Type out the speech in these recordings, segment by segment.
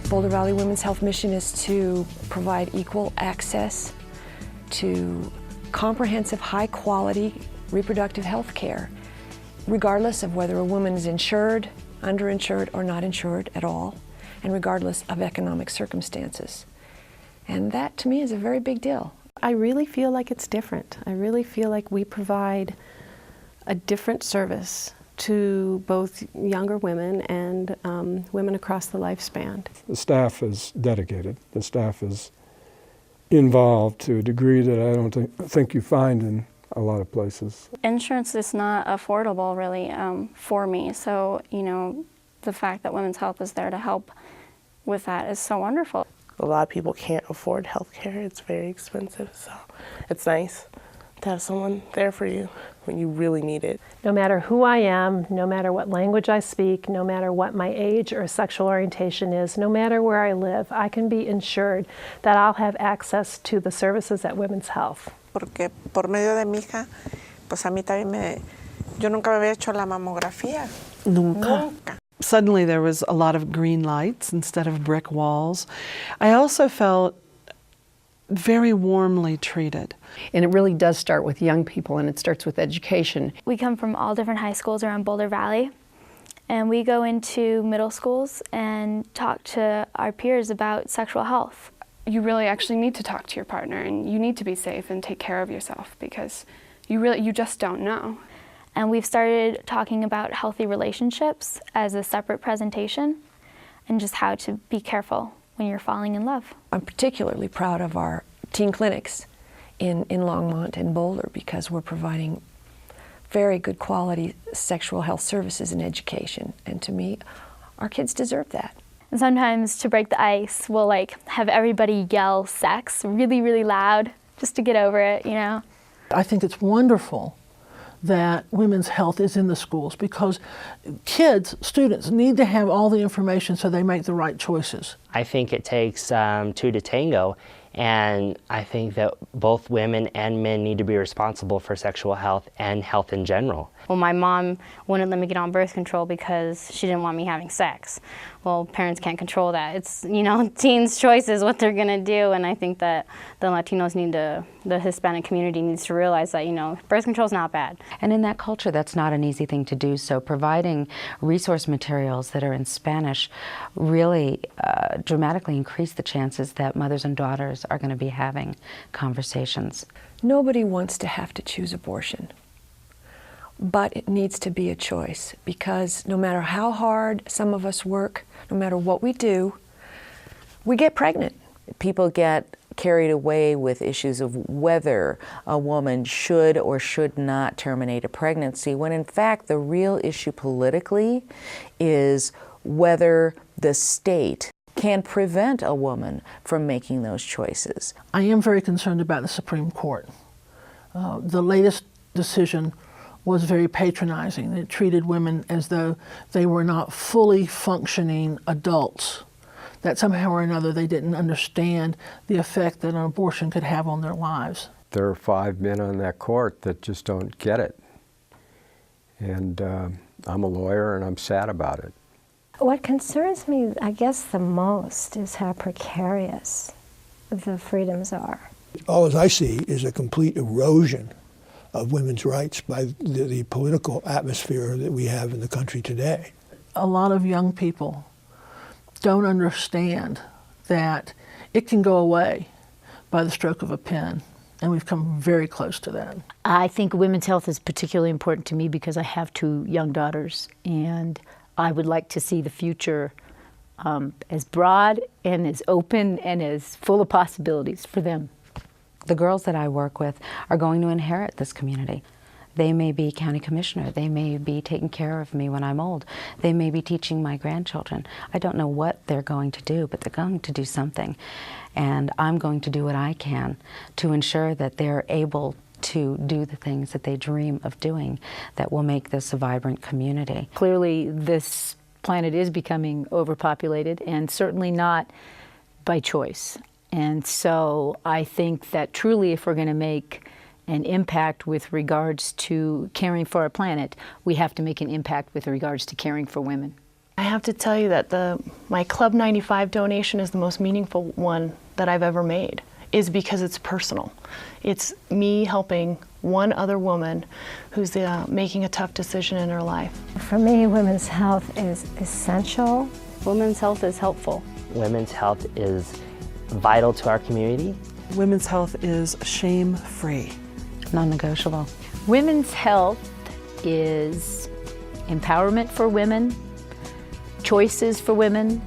Boulder Valley Women's Health mission is to provide equal access to comprehensive, high-quality reproductive health care, regardless of whether a woman is insured, underinsured, or not insured at all, and regardless of economic circumstances. And that, to me, is a very big deal. I really feel like it's different. I really feel like we provide a different service to both younger women and women across the lifespan. The staff is dedicated. The staff is involved to a degree that I don't think you find in a lot of places. Insurance is not affordable, really, for me. So, you know, the fact that Women's Health is there to help with that is so wonderful. A lot of people can't afford health care. It's very expensive, so it's nice to have someone there for you when you really need it. No matter who I am, no matter what language I speak, no matter what my age or sexual orientation is, no matter where I live, I can be insured that I'll have access to the services at Women's Health. Porque por medio de mi hija, pues a mí también yo nunca me había hecho la mamografía. Nunca. Suddenly there was a lot of green lights instead of brick walls. I also felt very warmly treated. And it really does start with young people, and it starts with education. We come from all different high schools around Boulder Valley, and we go into middle schools and talk to our peers about sexual health. You really actually need to talk to your partner, and you need to be safe and take care of yourself, because you just don't know. And we've started talking about healthy relationships as a separate presentation, and just how to be careful when you're falling in love. I'm particularly proud of our teen clinics in Longmont and Boulder, because we're providing very good quality sexual health services and education. And to me, our kids deserve that. And sometimes to break the ice, we'll have everybody yell sex really, really loud just to get over it, you know. I think it's wonderful that women's health is in the schools, because kids, students, need to have all the information so they make the right choices. I think it takes two to tango, and I think that both women and men need to be responsible for sexual health and health in general. Well, my mom wouldn't let me get on birth control because she didn't want me having sex. Well, parents can't control that. It's, you know, teens' choices what they're gonna do, and I think that the Latinos the Hispanic community needs to realize that, you know, birth control is not bad. And in that culture, that's not an easy thing to do, so providing resource materials that are in Spanish really dramatically increase the chances that mothers and daughters are going to be having conversations. Nobody wants to have to choose abortion, but it needs to be a choice, because no matter how hard some of us work, no matter what we do, we get pregnant. People get carried away with issues of whether a woman should or should not terminate a pregnancy, when in fact the real issue politically is whether the state can prevent a woman from making those choices. I am very concerned about the Supreme Court. The latest decision was very patronizing. It treated women as though they were not fully functioning adults, that somehow or another they didn't understand the effect that an abortion could have on their lives. There are 5 men on that court that just don't get it. And I'm a lawyer and I'm sad about it. What concerns me, I guess, the most is how precarious the freedoms are. All I see is a complete erosion of women's rights by the political atmosphere that we have in the country today. A lot of young people don't understand that it can go away by the stroke of a pen, and we've come very close to that. I think women's health is particularly important to me because I have 2 young daughters, and I would like to see the future as broad and as open and as full of possibilities for them. The girls that I work with are going to inherit this community. They may be county commissioner. They may be taking care of me when I'm old. They may be teaching my grandchildren. I don't know what they're going to do, but they're going to do something. And I'm going to do what I can to ensure that they're able to do the things that they dream of doing that will make this a vibrant community. Clearly, this planet is becoming overpopulated, and certainly not by choice. And so I think that truly, if we're going to make an impact with regards to caring for our planet, we have to make an impact with regards to caring for women. I have to tell you that my Club 95 donation is the most meaningful one that I've ever made, is because it's personal. It's me helping one other woman who's making a tough decision in her life. For me, women's health is essential. Women's health is helpful. Women's health is vital to our community. Women's health is shame-free. Non-negotiable. Women's health is empowerment for women, choices for women,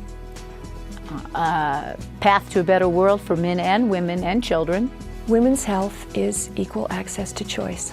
a path to a better world for men and women and children. Women's health is equal access to choice.